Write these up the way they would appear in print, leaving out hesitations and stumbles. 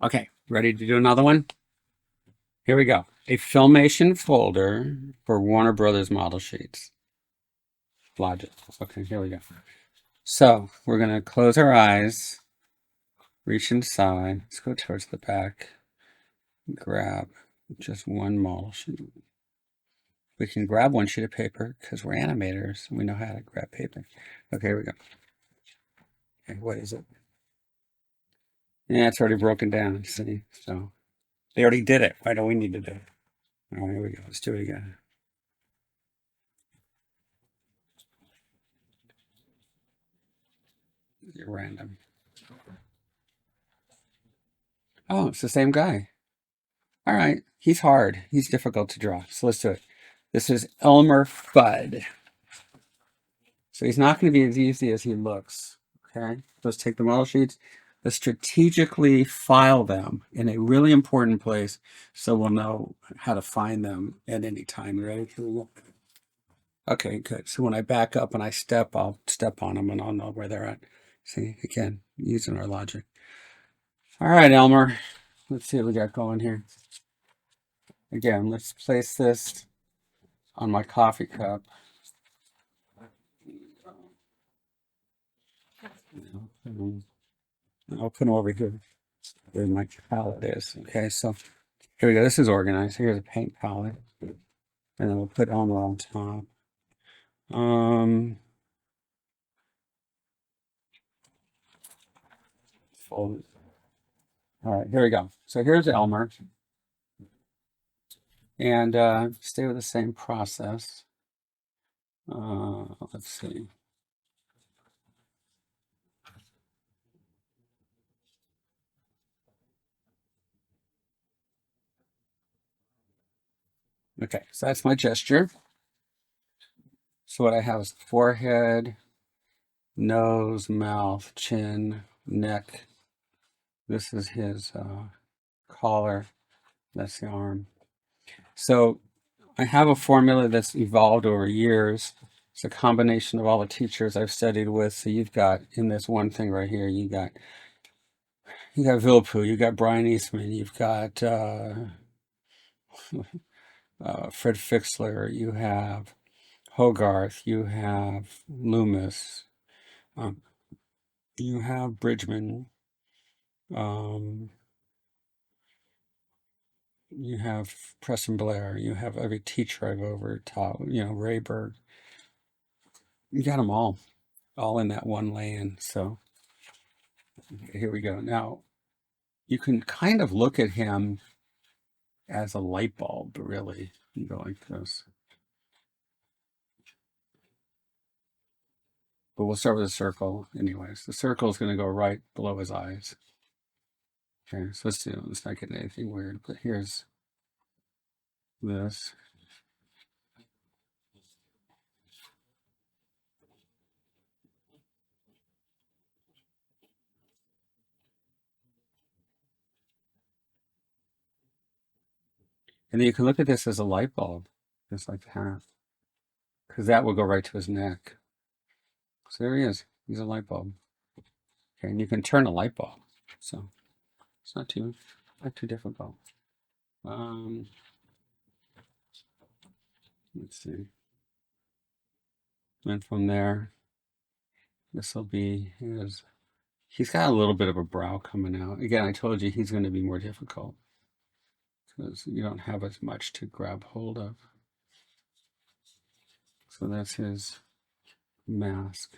Okay, ready to do another one? Here we go. A Filmation folder for Warner Brothers model sheets. Logic. Okay, here we go. So we're going to close our eyes, reach inside. Let's go towards the back. Grab just one model sheet. We can grab one sheet of paper because we're animators. We know how to grab paper. Okay, here we go. Okay, what is it? Yeah, it's already broken down. See? So they already did it. Why do we need to do it? All right, here we go. Let's do it again. You're random. Oh, it's the same guy. All right. He's hard. He's difficult to draw. So let's do it. This is Elmer Fudd. So he's not going to be as easy as he looks. Okay. Let's take the model sheets. Let's strategically file them in a really important place so we'll know how to find them at any time. You ready? Here we go. Okay, good. So when I back up and I step, I'll step on them and I'll know where they're at. See, again, using our logic. All right, Elmer. Let's see what we got going here. Again, let's place this on my coffee cup. I'll put them over here where my palette is. Okay, so here we go. This is organized. Here's a paint palette. And then we'll put Elmer on top. Fold it. All right, here we go. So here's Elmer. And stay with the same process. Let's see. Okay, so that's my gesture. So what I have is forehead, nose, mouth, chin, neck. This is his collar. That's the arm. So I have a formula that's evolved over years. It's a combination of all the teachers I've studied with. So you've got in this one thing right here, you got Vilpu, you got Brian Eastman, you've got Fred Fixler, you have Hogarth, you have Loomis, um, you have Bridgman, um, you have Preston Blair, you have every teacher I've ever taught, Rayberg. You got them all in that one lane. So here we go. Now you can kind of look at him as a light bulb, really. You go like this. But we'll start with a circle anyways. The circle is going to go right below his eyes. Okay, so let's not get anything weird, but here's this. And then you can look at this as a light bulb, just like that, because that will go right to his neck. So there he is. He's a light bulb. Okay, and you can turn a light bulb, so it's not too difficult. Let's see. And from there, this will be his. He's got a little bit of a brow coming out. Again, I told you he's going to be more difficult because you don't have as much to grab hold of. So that's his mask.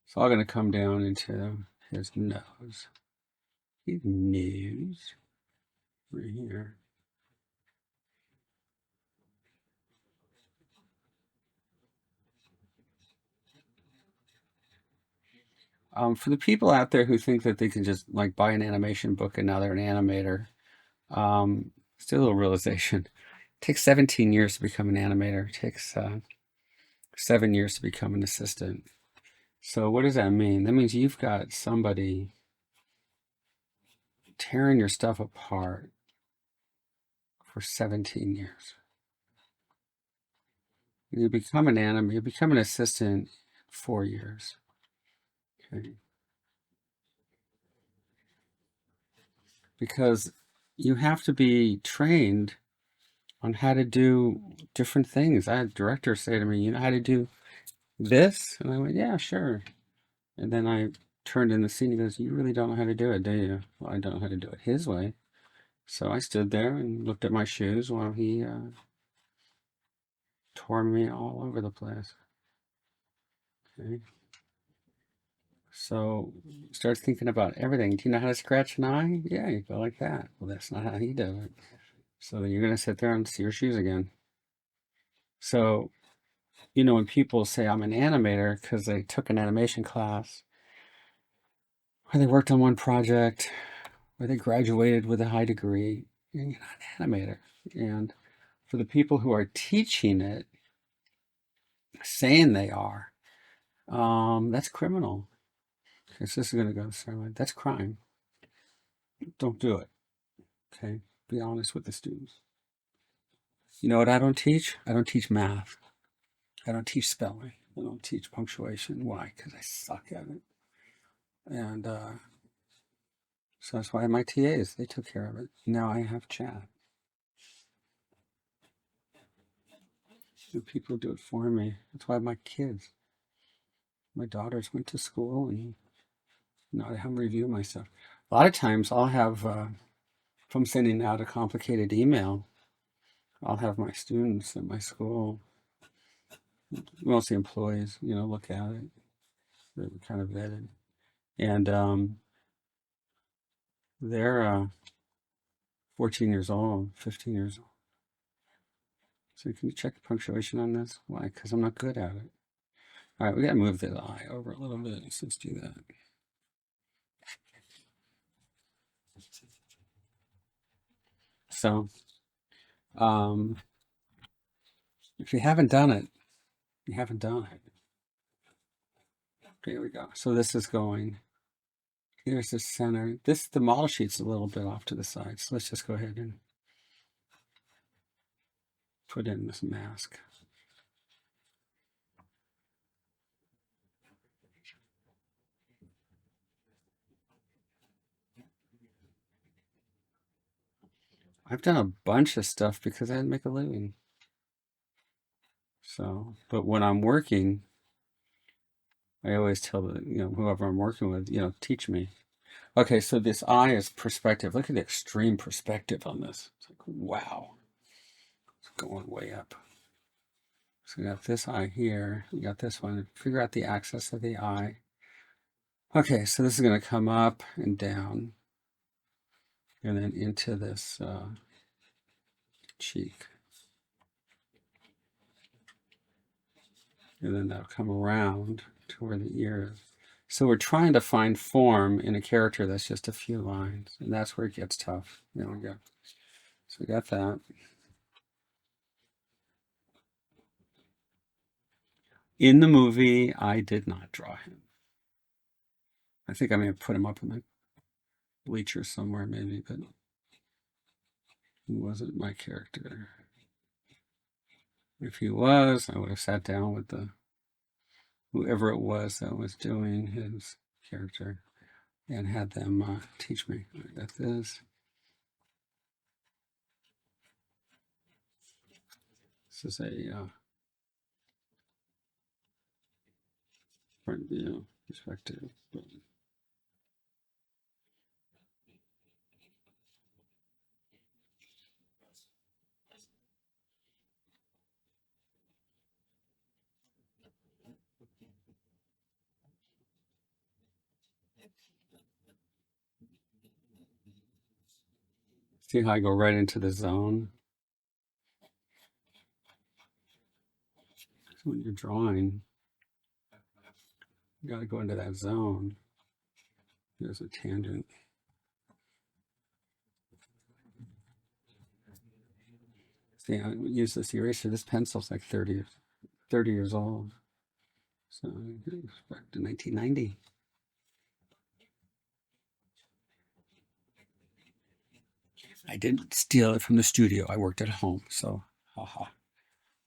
It's all going to come down into his nose. His nose right here. For the people out there who think that they can just like buy an animation book and now they're an animator, still a little realization. It takes 17 years to become an animator. It takes 7 years to become an assistant. So what does that mean? That means you've got somebody tearing your stuff apart for 17 years. You become an animator, you become an assistant 4 years. Okay. because you have to be trained on how to do different things. I had directors say to me, "You know how to do this?" And I went, "Yeah, sure." And then I turned in the scene. He goes, "You really don't know how to do it, do you?" Well, I don't know how to do it his way. So I stood there and looked at my shoes while he tore me all over the place. Okay. So start thinking about everything. Do you know how to scratch an eye? Yeah, you go like that. Well, that's not how he does it. So then you're going to sit there and see your shoes again. So, when people say I'm an animator because they took an animation class, or they worked on one project, or they graduated with a high degree, you're not an animator. And for the people who are teaching it, saying they are, that's criminal. Because this is going to go the same way. That's crime. Don't do it. Okay? Be honest with the students. You know what I don't teach? I don't teach math. I don't teach spelling. I don't teach punctuation. Why? Because I suck at it. And so that's why my TAs, they took care of it. Now I have chat. So people do it for me. That's why my kids, my daughters went to school, and now I have them review my stuff. A lot of times I'll have, if I'm sending out a complicated email, I'll have my students at my school, mostly employees, look at it. They're kind of vetted. And they're 14 years old, 15 years old. So can you check the punctuation on this? Why? Because I'm not good at it. All right, we got to move the eye over a little bit. So let's do that. So, if you haven't done it, you haven't done it. Okay, here we go. So this is going, here's the center. The model sheet's a little bit off to the side. So let's just go ahead and put in this mask. I've done a bunch of stuff because I had to make a living. So, but when I'm working, I always tell whoever I'm working with, teach me. Okay, so this eye is perspective. Look at the extreme perspective on this. It's like, wow, it's going way up. So we got this eye here. We got this one. Figure out the axis of the eye. Okay, so this is going to come up and down, and then into this cheek. And then that'll come around to where the ear is. So we're trying to find form in a character that's just a few lines, and that's where it gets tough. There we go. So we got that. In the movie, I did not draw him. I think I may have put him up in the bleachers somewhere, maybe, but he wasn't my character. If he was, I would have sat down with whoever it was that was doing his character and had them teach me. I got this. This is a front view perspective. See how I go right into the zone? So when you're drawing, you got to go into that zone. There's a tangent. See, I use this eraser. This pencil's like 30 years old. So back to 1990. I didn't steal it from the studio. I worked at home. So, haha.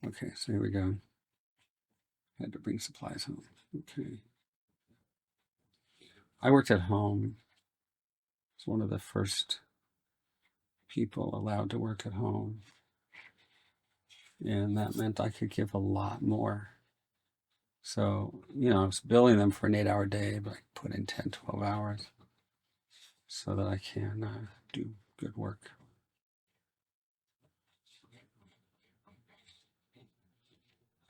Okay, so here we go. Had to bring supplies home. Okay. I worked at home. It's one of the first people allowed to work at home. And that meant I could give a lot more. So, I was billing them for an 8-hour day, but I put in 10, 12 hours so that I can do good work.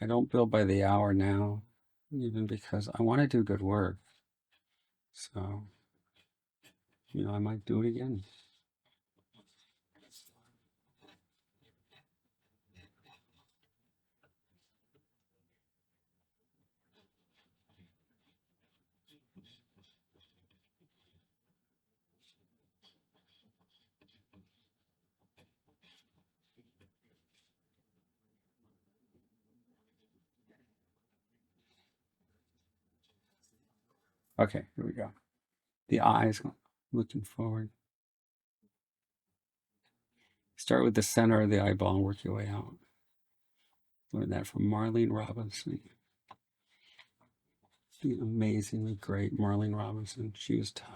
I don't bill by the hour now, even because I want to do good work. So, I might do it again. Okay, here we go. The eyes looking forward. Start with the center of the eyeball and work your way out. Learned that from Marlene Robinson. The amazingly great Marlene Robinson. She was tough.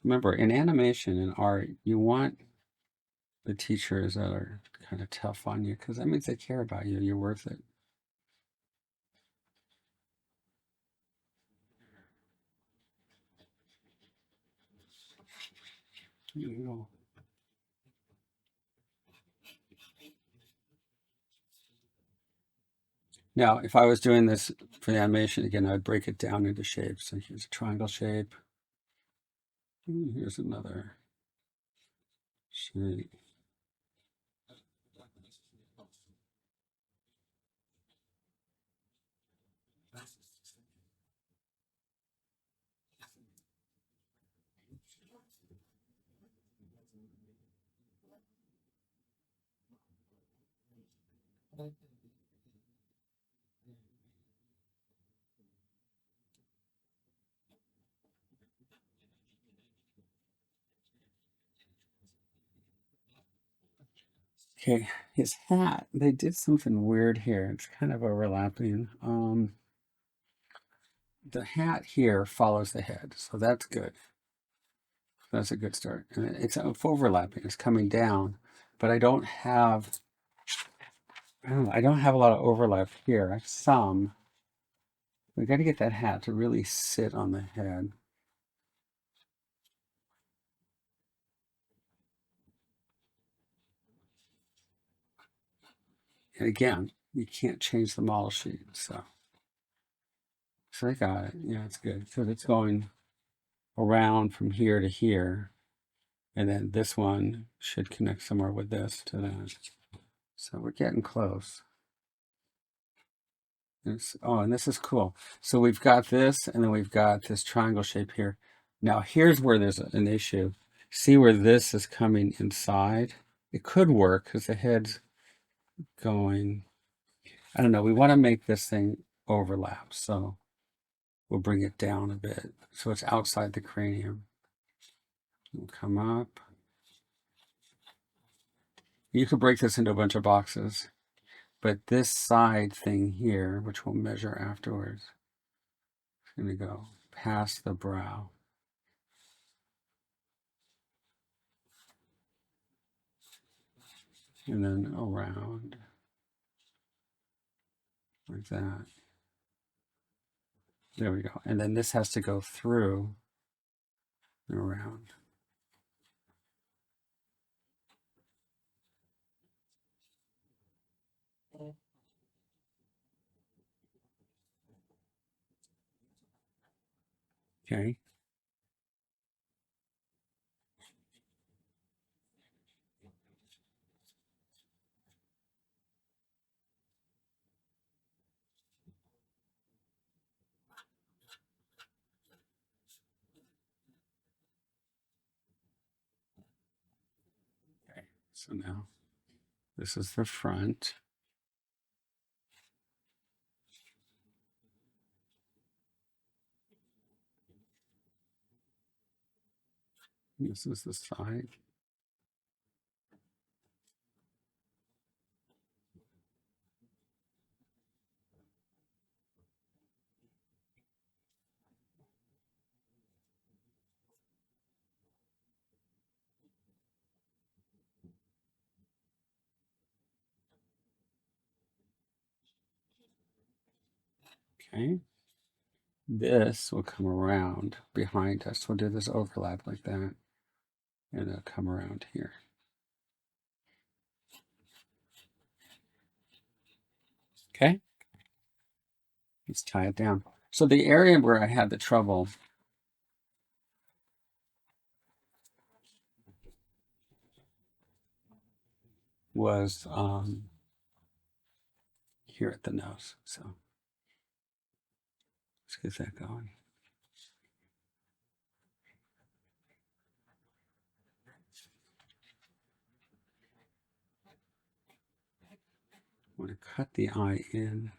Remember, in animation and art, you want the teachers that are kind of tough on you because that means they care about you. You're worth it. Here we go. Now, if I was doing this for the animation again, I'd break it down into shapes. So here's a triangle shape. Here's another shape. Okay, his hat, they did something weird here. It's kind of overlapping. The hat here follows the head, so that's good. That's a good start. And it's overlapping, it's coming down, but I don't have I don't have a lot of overlap here. I have some. We got to get that hat to really sit on the head. And again, you can't change the model sheet, so I got it. Yeah, it's good because it's going around from here to here, and then this one should connect somewhere with this to that. So we're getting close. And this is cool. So we've got this, and then we've got this triangle shape here. Now here's where there's an issue. See where this is coming inside? It could work because the head's going, I don't know, we want to make this thing overlap. So we'll bring it down a bit. So it's outside the cranium. We'll come up. You could break this into a bunch of boxes, but this side thing here, which we'll measure afterwards, is going to go past the brow. And then around like that. There we go. And then this has to go through and around. Okay. Okay. So now this is the front. This is the side. Okay. This will come around behind us. We'll do this overlap like that. And it'll come around here. Okay. Let's tie it down. So the area where I had the trouble was here at the nose. So let's get that going. I'm going to cut the eye in.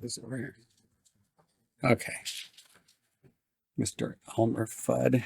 This over here. Okay. Mr. Elmer Fudd.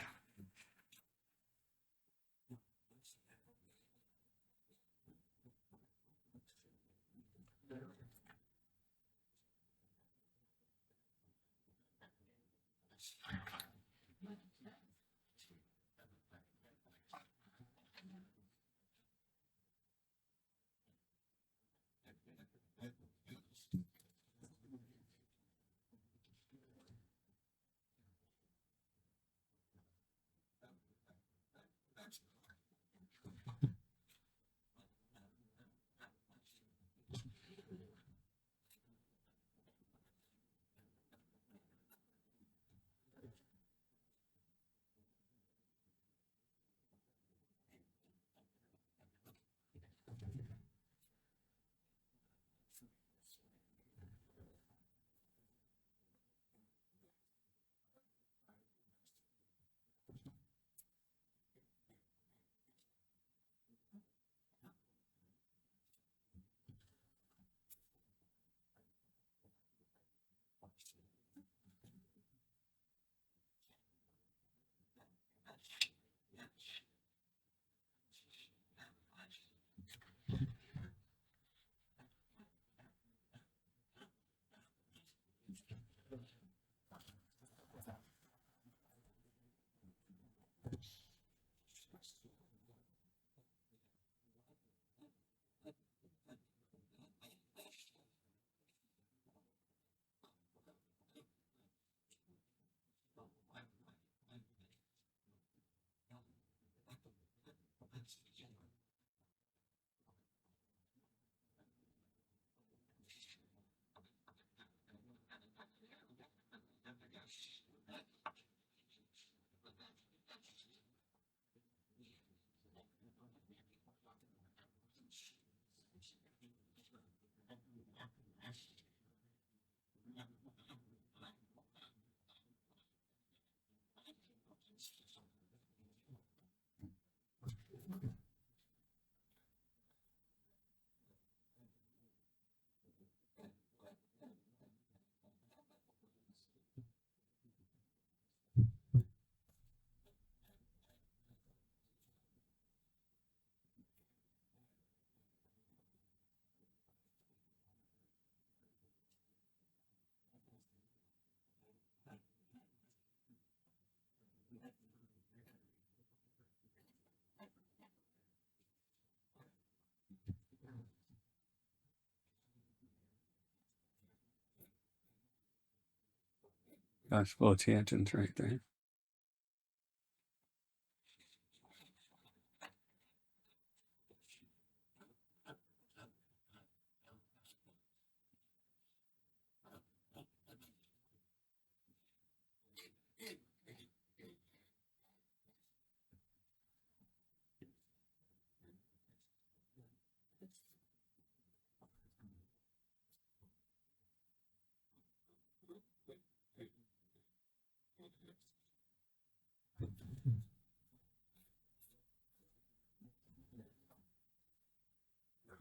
Gosh, full of tangents right there.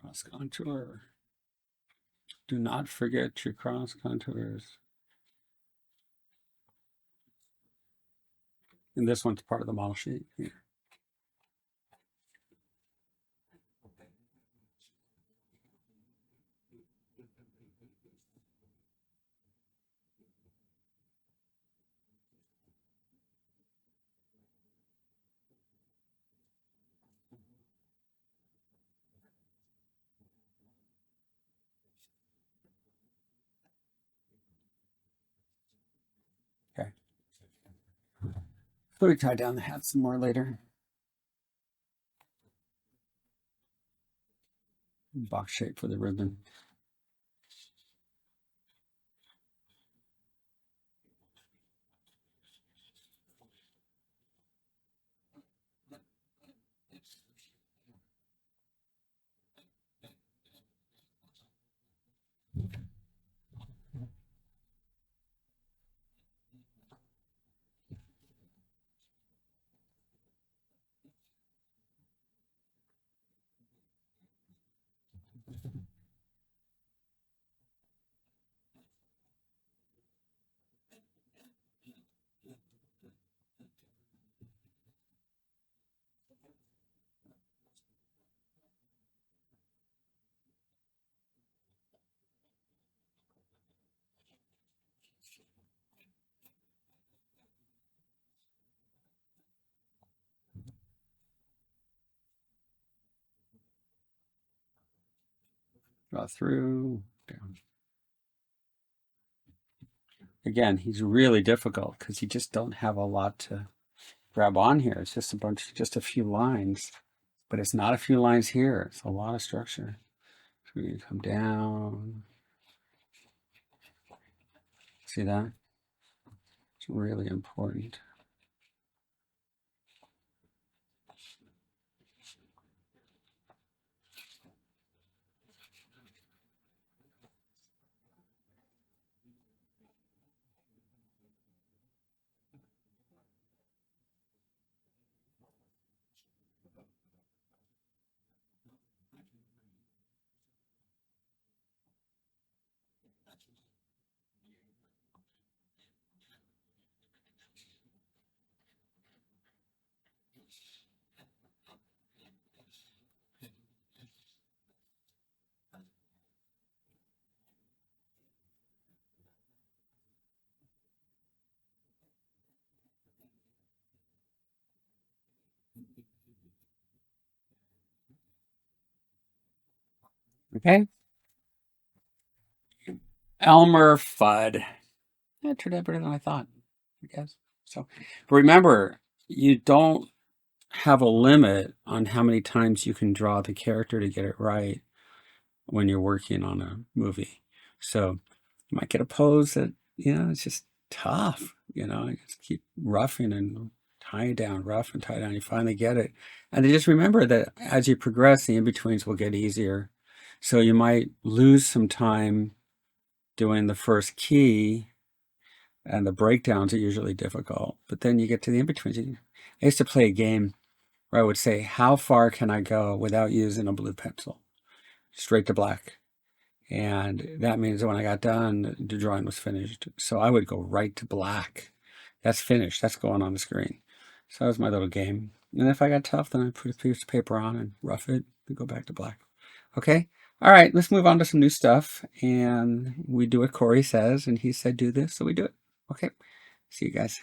Cross contour. Do not forget your cross contours. And this one's part of the model sheet here. Okay. So we tie down the hat some more later. Box shape for the ribbon. Draw through, down. Again, he's really difficult because you just don't have a lot to grab on here. It's just just a few lines, but it's not a few lines here. It's a lot of structure. So we come down. See that? It's really important. Okay. Elmer Fudd. That turned out better than I thought, I guess. So, but remember, you don't have a limit on how many times you can draw the character to get it right when you're working on a movie. So you might get a pose that, it's just tough. You just keep roughing and tying down, rough and tie down. You finally get it. And just remember that as you progress, the in-betweens will get easier. So you might lose some time doing the first key, and the breakdowns are usually difficult. But then you get to the in-betweens. I used to play a game where I would say, how far can I go without using a blue pencil? Straight to black. And that means that when I got done, the drawing was finished. So I would go right to black. That's finished. That's going on the screen. So that was my little game. And if I got tough, then I put a piece of paper on and rough it and go back to black. Okay? All right, let's move on to some new stuff. And we do what Corey says, and he said do this, so we do it. Okay? See you guys.